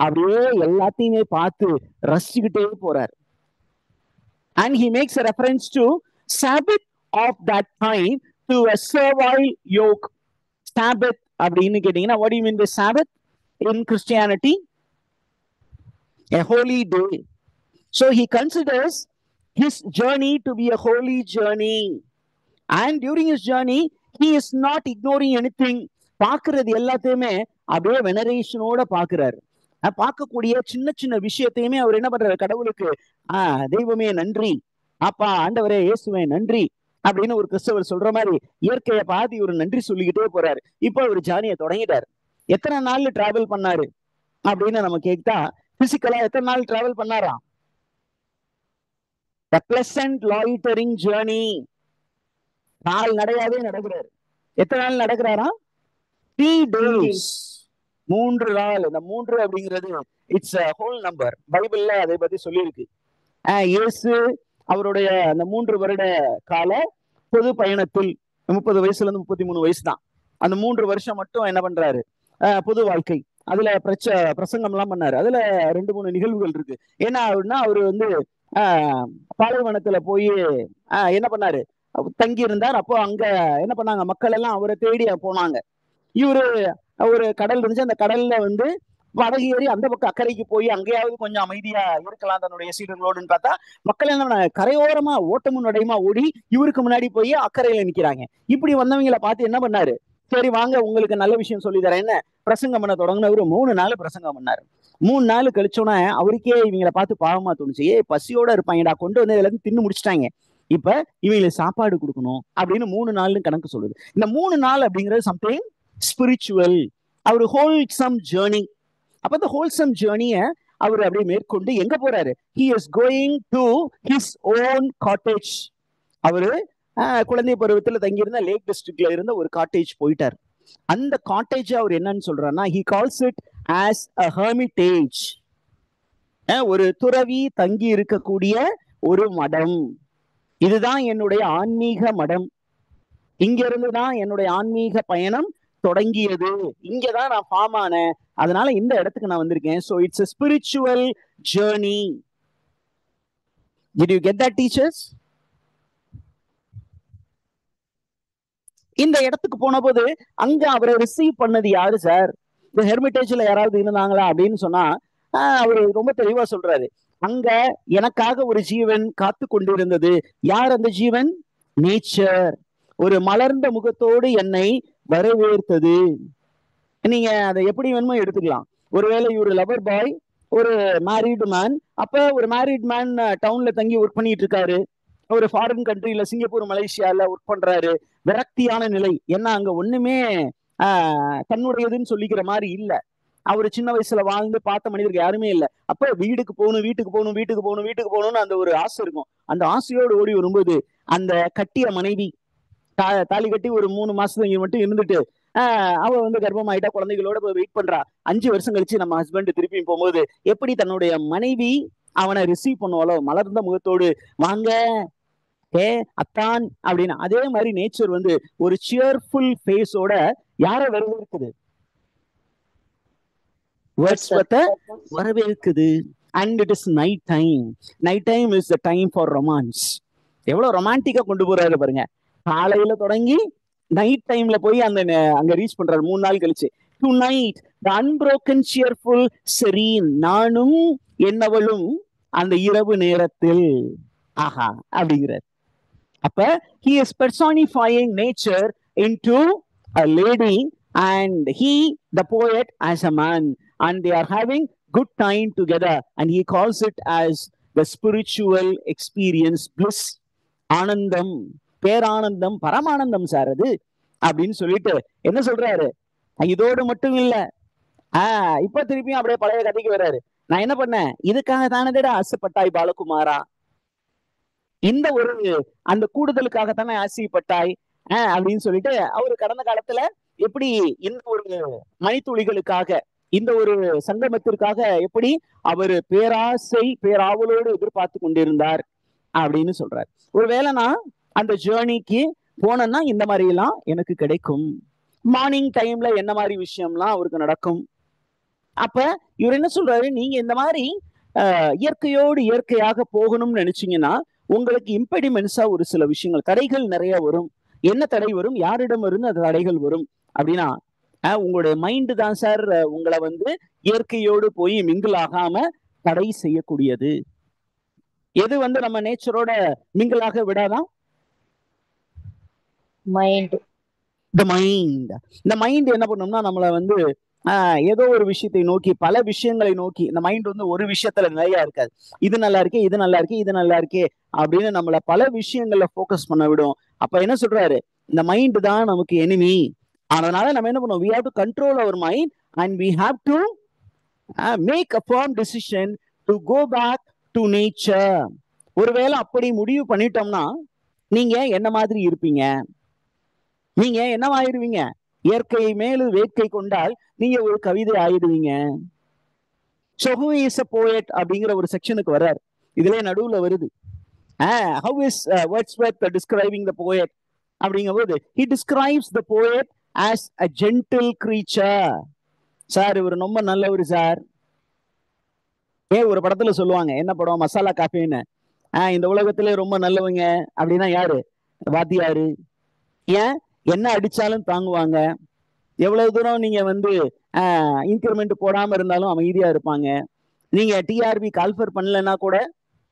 அப்படியே எல்லாத்தையுமே பார்த்து ரசிச்சுக்கிட்டே போறாரு. And he makes a reference to Sabbath of that time to a servile yoke. Sabbath அப்படின்னு கேட்டீங்கன்னா what do you mean by Sabbath in Christianity? A holy day. So he considers his journey to be a holy journey. And during his journey, he is not ignoring anything. பார்க்கறது எல்லாத்தையுமே அப்படியே வெனரேஷனோட பார்க்கிறாரு. பார்க்கக்கூடிய சின்ன சின்ன விஷயத்தையுமே அவர் என்ன பண்றாரு, கடவுளுக்கு தெய்வமே நன்றி, அப்பா ஆண்டவரே இயேசுவே நன்றி அப்படின்னு ஒரு கிறிஸ்தவர் சொல்ற மாதிரி இயற்கையை பார்த்து இவர் நன்றி சொல்லிக்கிட்டே போறாரு. இப்போ அவர் ஜார்னியை தொடங்கிட்டாரு. எத்தனை நாள் டிராவல் பண்ணாரு அப்படின்னு நம்ம கேட்டா, பிசிக்கலா எத்தனை நாள் டிராவல் பண்ணாராம்? A pleasant loitering journey. நாள் நடையாவே நடக்கிறாரு. எத்தனை நாள் நடக்கிறாரா? 3 days. 3 நாள். இந்த 3 அப்படிங்கிறது இட்ஸ் a whole number. பைபிள்ல அதை பத்தி சொல்லியிருக்கு. இயேசு அவருடைய அந்த 3 வருட கால பொது பயணத்தில் 30 வயசுல இருந்து 33 வயசு தான். அந்த 3 வருஷம் மட்டும் என்ன பண்றாரு, பொது வாழ்க்கை. அதுல பிரசங்கம் எல்லாம் பண்ணாரு. அதுல 2-3 நிகழ்வுகள் இருக்கு. ஏன்னா அப்படின்னா அவரு வந்து பாலைவனத்துல போய் என்ன பண்ணாரு, தங்கி இருந்தார். அப்போ அங்க என்ன பண்ணாங்க, மக்கள் எல்லாம் அவரை தேடி போனாங்க. இவரு ஒரு கடல் இருந்துச்சு, அந்த கடல்ல வந்து படகு ஏறி அந்த பக்கம் அக்கறைக்கு போய் அங்கேயாவது கொஞ்சம் அமைதியா இருக்கலாம் தன்னுடைய சீடர்களோடுன்னு பார்த்தா, மக்கள் என்ன கரையோரமா ஓட்டமும் நடையுமா ஓடி இவருக்கு முன்னாடி போய் அக்கறையில நிக்கிறாங்க. இப்படி வந்தவங்களை பார்த்து என்ன பண்ணாரு, சரி வாங்க உங்களுக்கு நல்ல விஷயம் சொல்லி தரேன், என்ன பிரசங்கம் பண்ண தொடங்கினவரு 3 நாள் பிரசங்கம் பண்ணாரு. 3 நாள் கழிச்சோன்னா அவருக்கே இவங்களை பார்த்து பாவமா தோணுச்சு. பசியோட இருப்பாங்கடா, கொண்டு வந்து இதுல இருந்து தின்னு முடிச்சுட்டாங்க, இப்ப இவங்களுக்கு சாப்பாடு கொடுக்கணும் அப்படின்னு 3 நாள்னு கணக்கு சொல்லுது. இந்த 3 நாள் அப்படிங்கிறது சம்திங் ஸ்பிரிச்சுவல், அவர் ஹோல்சம் ஜேர்னி. அப்ப இந்த ஹோல்சம் ஜேர்னிய அவர் அப்படியே மேற்கொண்டு எங்க போறாரு, he is going to his own cottage. அவரு குழந்தை பருவத்துல தங்கியிருந்த லேக் டிஸ்ட்ரிக்ட்ல இருந்த ஒரு காட்டேஜ் போயிட்டார். அந்த காட்டேஜ் அவர் என்னன்னு சொல்றாருன்னா, he calls it as a hermitage. ஒரு துறவி தங்கி இருக்கக்கூடிய ஒரு மடம். இதுதான் என்னுடைய ஆன்மீக மடம், இங்க இருந்துதான் என்னுடைய ஆன்மீக பயணம் தொடங்கியது, இங்கதான் நான் ஃபார்ம் ஆனேன், அதனால இந்த இடத்துக்கு நான் வந்திருக்கேன். So it's a spiritual journey. Did you get that, teachers? இந்த இடத்துக்கு போன போது அங்க அவரை ரிசீவ் பண்ணது யாரு சார், இந்த ஹெர்மிட்டேஜ்ல யாராவது இருந்தாங்களா அப்படின்னு சொன்னா, அவரு ரொம்ப தெளிவா சொல்றாரு, அங்க எனக்காக ஒரு ஜீவன் காத்து கொண்டிருந்தது. யார் அந்த ஜீவன்? நேச்சர். ஒரு மலர்ந்த முகத்தோடு என்னை வரவேற்றது. நீங்க அதை எப்படி வேணுமோ எடுத்துக்கலாம். ஒருவேளை ஒரு லவர் பாய், ஒரு மேரீடு மேன். அப்ப ஒரு மேரீட் மேன் டவுன்ல தங்கி ஒர்க் பண்ணிட்டு இருக்காரு, ஒரு ஃபாரின் கண்ட்ரில சிங்கப்பூர் மலேசியால ஒர்க் பண்றாரு. விரக்தியான நிலை, ஏன்னா அங்க ஒண்ணுமே தன்னுடையதுன்னு சொல்லிக்கிற மாதிரி இல்ல. அவரு சின்ன வயசுல வாழ்ந்து பார்த்த மனிதருக்கு யாருமே இல்லை. அப்ப வீட்டுக்கு போகணும்னு அந்த ஒரு ஆசை இருக்கும். அந்த ஆசையோடு ஓடி வரும்போது அந்த கட்டிய மனைவி தாலி கட்டி ஒரு 3 மாசத்துக்கு மட்டும் இருந்துட்டு அவ வந்து கர்ப்பமாயிட்டா, குழந்தைகளோட போய் வெயிட் பண்றா. 5 வருஷம் கழிச்சு நம்ம ஹஸ்பண்ட் திருப்பி போகும்போது எப்படி தன்னுடைய மனைவி அவனை ரிசீவ் பண்ணுவாளோ மலர்ந்த முகத்தோடு, வாங்க அத்தான் அப்படின்னு, அதே மாதிரி நேச்சர் வந்து ஒரு சியர்ஃபுல் ஃபேஸோட யார வரவேற்குது, வரவேற்குது. And it is night time. Night time is the time for romance. எவ்வளவு ரொமான்டிக்கா கொண்டு போறாரு பாருங்க. காலையில தொடங்கி நைட் டைம்ல போய் அங்க ரீச் பண்றாரு 3 நாள் கழிச்சு. Tonight the unbroken cheerful serene, நானும் என்னவளும் அந்த இரவு நேரத்தில், ஆஹா அப்படிங்கிறார். அப்ப he is personifying nature into a lady and he the poet as a man, and they are having good time together, and he calls it as the spiritual experience, bliss, ஆனந்தம், பேரானந்தம், பரமானந்தம் சார் அது அப்படின்னு சொல்லிட்டு என்ன சொல்றாரு, இதோடு மட்டும் இல்ல, இப்ப திருப்பியும் அப்படியே பழைய கதைக்கு வர்றாரு. நான் என்ன பண்ணேன், இதுக்காக தானதேடா ஆசைப்பட்டாய் பாலகுமாரா, இந்த ஒரு அந்த கூடுதலுக்காகத்தானே ஆசைப்பட்டாய் அப்படின்னு சொல்லிட்டு அவரு கடந்த காலத்துல எப்படி இந்த ஒரு மணித்துளிகளுக்காக, இந்த ஒரு சங்கமத்திற்காக எப்படி அவர் பேராசை பேராவலோடு எதிர்பார்த்து கொண்டிருந்தார் அப்படின்னு சொல்றாரு. ஒருவேளை நான் அந்த ஜேர்னிக்கு போனேன்னா இந்த மாதிரி எல்லாம் எனக்கு கிடைக்கும், மார்னிங் டைம்ல என்ன மாதிரி விஷயம்லாம் அவருக்கு நடக்கும். அப்ப இவர் என்ன சொல்றாரு, நீங்க இந்த மாதிரி இயற்கையோடு இயற்கையாக போகணும்னு நினைச்சீங்கன்னா உங்களுக்கு இம்பெடிமெண்ட்ஸா ஒரு சில விஷயங்கள், தடைகள் நிறைய வரும். என்ன தடை வரும், யாரிடம் இருந்து அந்த தடைகள் வரும் அப்படின்னா, உங்களுடைய மைண்டு தான் சார் உங்களை வந்து இயற்கையோடு போய் மிங்கிள் ஆகாம தடை செய்யக்கூடியது. எது வந்து நம்ம நேச்சரோட மிங்கிளாக விடாதான்? மைண்ட். இந்த மைண்ட் என்ன பண்ணோம்னா நம்மளை வந்து ஏதோ ஒரு விஷயத்தை நோக்கி, பல விஷயங்களை நோக்கி, இந்த மைண்ட் வந்து ஒரு விஷயத்துல நிறைய இருக்காது. இது நல்லா இருக்கே, இது நல்லா இருக்கே, இது நல்லா இருக்கே அப்படின்னு நம்மள பல விஷயங்கள்ல போக்கஸ் பண்ண விடும். அப்ப என்ன சொல்றாரு, இந்த மைண்ட் தான் நமக்கு எனிமி. அதனால நம்ம என்ன பண்ணுவோம், we have to control our mind and we have to make a firm decision to go back to nature. ஒருவேளை அப்படி முடிவு பண்ணிட்டோம்னா நீங்க என்ன மாதிரி இருப்பீங்க, நீங்க என்னவாயிருவீங்க, இயற்கை மேலு வேட்கை கொண்டால் நீங்க ஒரு கவிதை ஆயிடுவீங்க. So who is a poet அப்படிங்கிற ஒரு செக்ஷனுக்கு வர்றாரு. இதுல நடுவுல வருது, how is Wordsworth describing the poet அப்படிங்கும்போது he describes the poet as a gentle creature. Sir இவர் ரொம்ப நல்லவர் சார். ஒரு படத்துல சொல்லுவாங்க, என்ன படம், மசாலா காஃபின்னு, இந்த உலகத்திலே ரொம்ப நல்லவங்க அப்படின்னா யாரு, வாத்தியாரு. ஏன், என்ன அடிச்சாலும் தாங்குவாங்க, எவ்வளவு தூரம் நீங்க வந்து இன்கிரிமெண்ட் போடாம இருந்தாலும் அமைதியா இருப்பாங்க. நீங்க டிஆர்பி கால்ஃபர் பண்ணலன்னா கூட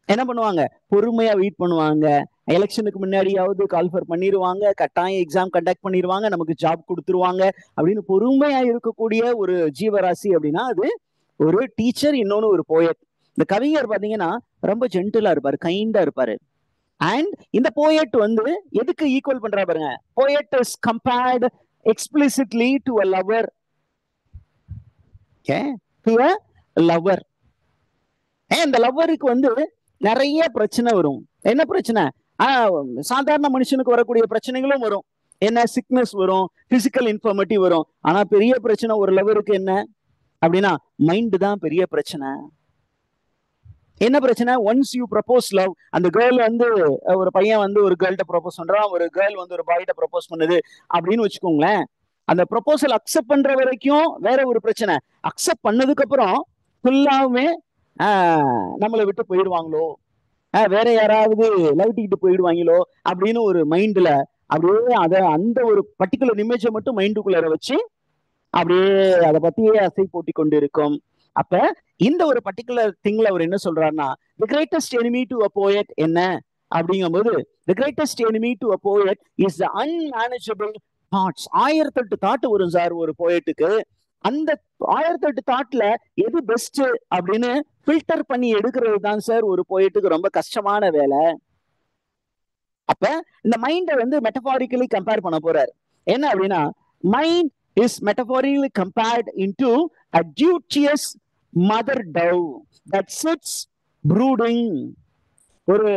என்ன பண்ணுவாங்க, பொறுமையா வெயிட் பண்ணுவாங்க. எலெக்ஷனுக்கு முன்னாடியாவது கால்ஃபர் பண்ணிடுவாங்க, கட்டாயம் எக்ஸாம் கண்டக்ட் பண்ணிடுவாங்க, நமக்கு ஜாப் கொடுத்துருவாங்க அப்படின்னு பொறுமையா இருக்கக்கூடிய ஒரு ஜீவராசி அப்படின்னா அது ஒரு டீச்சர், இன்னொன்னு ஒரு போயட். இந்த கவிஞர் பாத்தீங்கன்னா ரொம்ப ஜென்டிலா இருப்பாரு, கைண்டா இருப்பாரு. அண்ட் இந்த போயட் வந்து எதுக்கு ஈக்குவல் பண்றா பாருங்க, poet is compared explicitly to a lover. Okay, to a lover. இந்த லவ்வருக்கு வந்து நிறைய பிரச்சனை வரும். என்ன பிரச்சனை, சாதாரண மனுஷனுக்கு வரக்கூடிய பிரச்சனைகளும் வரும். என்ன, சிக்னஸ் வரும், பிசிக்கல் இன்ஃபர்மிட்டி வரும். ஆனா பெரிய பிரச்சனை ஒரு லவ்வருக்கு என்ன அப்படின்னா மைண்ட் தான் பெரிய பிரச்சனை. என்ன பிரச்சனை, ஒன்ஸ் யூ ப்ரப்போஸ் லவ், அந்த கேர்ள் வந்து ஒரு பையன் வந்து ஒரு கேர்ள்கிட்ட ப்ரப்போஸ் பண்றான், ஒரு கேர்ள் வந்து ஒரு பாய்கிட்ட ப்ரப்போஸ் பண்ணுது அப்படின்னு வச்சுக்கோங்களேன். அந்த ப்ரப்போசல் அக்செப்ட் பண்ற வரைக்கும் வேற ஒரு பிரச்சனை, அக்செப்ட் பண்ணதுக்கு அப்புறம் ஃபுல்லாவுமே நம்மளை விட்டு போயிடுவாங்களோ, வேற யாராவது லவ்ட்டிக்கிட்டு போயிடுவாங்களோ அப்படின்னு ஒரு மைண்ட்ல அப்படியே அந்த ஒரு பர்டிகுலர் இமேஜை மட்டும் மைண்டுக்குள்ளார வச்சு அப்படியே அதை பத்தியே அசை போட்டி கொண்டு இருக்கும். அப்ப இந்த ஒரு பர்டிகுலர் திங்ல அவர் என்ன சொல்றாருன்னா, the greatest enemy to a poet என்ன அப்படிங்கும்போது, the greatest enemy to a poet is the unmanageable thoughts. 1008 thought வரும் சார் ஒரு போயட்டுக்கு. அந்த 1008 தாட்ல எது பெஸ்ட் அப்படின்னு ஃபில்டர் பண்ணி எடுக்கிறது தான் சார் ஒரு போயட்டுக்கு ரொம்ப கஷ்டமான வேலை. அப்ப இந்த மைண்டை வந்து மெட்டபாரிக்கலி கம்பேர் பண்ண போறாரு. என்ன அப்படின்னா, mind is metaphorically compared into a duteous mother dove that sits brooding. ஒரு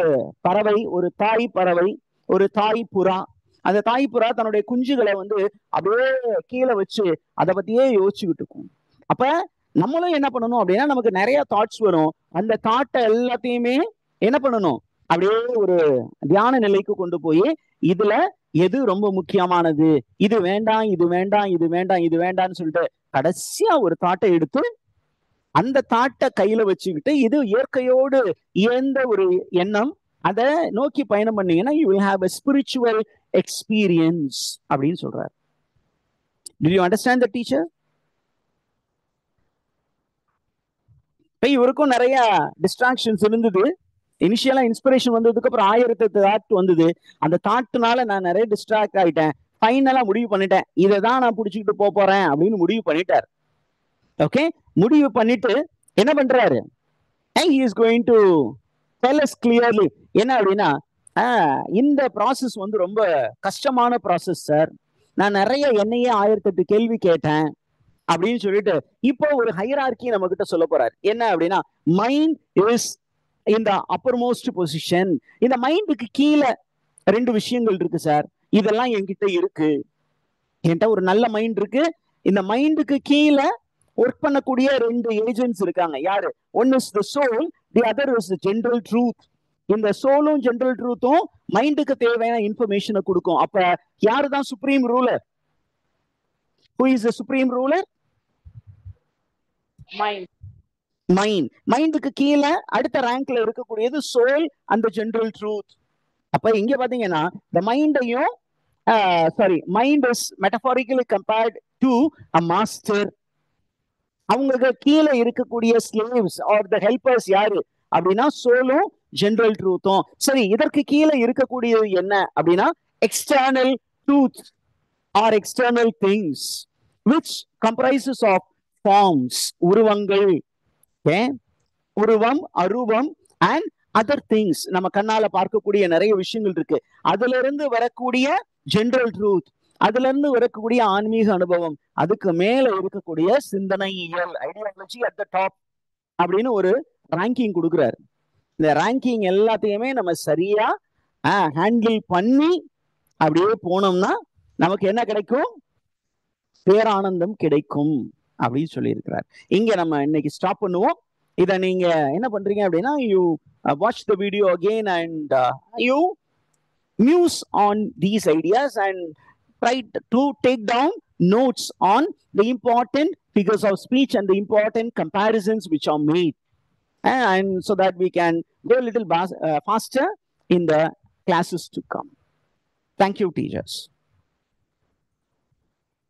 பறவை, ஒரு தாய் பறவை, ஒரு தாய் புறா. அந்த தாய் புறா தன்னுடைய குஞ்சுகளை வந்து அப்படியே கீழே வச்சு அதை பத்தியே யோசிச்சுக்கிட்டு இருக்கும். அப்ப நம்மளும் என்ன பண்ணணும் அப்படின்னா, நமக்கு நிறைய தாட்ஸ் வரும். அந்த தாட்டை எல்லாத்தையுமே என்ன பண்ணணும், அப்படியே ஒரு தியான நிலைக்கு கொண்டு போய் இதுல எது ரொம்ப முக்கியமானது, இது வேண்டாம், இது வேண்டாம், இது வேண்டாம், இது வேண்டாம்னு சொல்லிட்டு கடைசியா ஒரு தாட்டை எடுத்து அந்த தாட்டை கையில வச்சுக்கிட்டு இது இயற்கையோடு இயந்த ஒரு எண்ணம் அதை நோக்கி பயணம் பண்ணீங்கன்னா you will have a spiritual experience அப்படின்னு சொல்றாரு. Did you understand the teacher? இப்போ இவருக்கும் நிறைய டிஸ்ட்ராக்ஷன்ஸ் இருந்தது. இனிஷியலா இன்ஸ்பிரேஷன் வந்ததுக்கு அப்புறம் 1008 தாட் வந்தது. அந்த தாட்னால நான் நிறைய டிஸ்ட்ராக்ட் ஆயிட்டேன். ஃபைனலா முடிவு பண்ணிட்டேன், இதை தான் நான் பிடிச்சிக்கிட்டு போறேன் அப்படின்னு முடிவு பண்ணிட்டார். ஓகே, முடிவு பண்ணிட்டு என்ன பண்றாரு? he is going to tell us clearly என்ன அப்படின்னா, இந்த ப்ராசஸ் வந்து ரொம்ப கஷ்டமான ப்ராசஸ் சார். நான் நிறைய என்னையே 1008 கேள்வி கேட்டேன் அப்படின்னு சொல்லிட்டு இப்போ ஒரு ஹைரார்கி நம்ம கிட்ட சொல்ல போறாரு. என்ன அப்படின்னா, மைண்ட் இஸ் இந்த அப்பர் மோஸ்ட் பொசிஷன். இந்த மைண்டுக்கு கீழே 2 விஷயங்கள் இருக்கு சார். இதெல்லாம் என்கிட்ட இருக்கு. என்கிட்ட ஒரு நல்ல மைண்ட் இருக்கு. இந்த மைண்டுக்கு கீழே ஒர்க் பண்ணக்கூடிய 2 ஏஜென்ட்ஸ் இருக்காங்க. யாரு? One is the soul, the other is the general truth. இந்த சோலும் ஜெனரல் ட்ரூத்தும் மைண்டுக்கு தேவையான இன்ஃபர்மேஷனை கொடுக்கும். அப்ப யாரு தான் supreme ruler? Who is the supreme ruler? Mind. மைண்டுக்கு கீழே அடுத்த ரேங்க்ல இருக்கக்கூடியது சோல் அந்த ஜெனரல் ட்ரூத். அப்ப இங்க பாத்தீங்கன்னா இந்த மைண்டையும் mind is metaphorically compared to a master. அவங்களுக்கு கீழே இருக்கக்கூடிய ஸ்லேவ்ஸ் ஆர் த ஹெல்பர்ஸ் யாரு அப்படின்னா சோலும் ஜெனரல் ட்ரூத்தும். சரி, இதற்கு கீழே இருக்கக்கூடியது என்ன அப்படின்னா external truth or external things which comprises of forms, உருவங்கள், உருவம், அரூபம் அண்ட் அதர் திங்ஸ். நம்ம கண்ணால பார்க்கக்கூடிய நிறைய விஷயங்கள் இருக்கு. அதுல இருந்து வரக்கூடிய ஜெனரல் ட்ரூத், அதுல இருந்து வரக்கூடிய ஆன்மீக அனுபவம், அதுக்கு மேல இருக்கக்கூடிய சிந்தனையியல், ஐடியாலஜி அட் த டாப் அப்படின்னு ஒரு ரேங்கிங் கொடுக்குறாரு. இந்த ரேங்கிங் எல்லாத்தையுமே நம்ம சரியா ஹேண்டில் பண்ணி அப்படியே போனோம்னா நமக்கு என்ன கிடைக்கும்? பேரானந்தம் கிடைக்கும் அப்படின்னு சொல்லி இருக்கிறார். இங்க நம்ம இன்னைக்கு ஸ்டாப் பண்ணுவோம். இதை நீங்க என்ன பண்றீங்க அப்படின்னா, you watch the video again and you muse on these ideas and try to take down notes on the important figures of speech and the important comparisons which are made, and so that we can go a little faster in the classes to come. Thank you, teachers.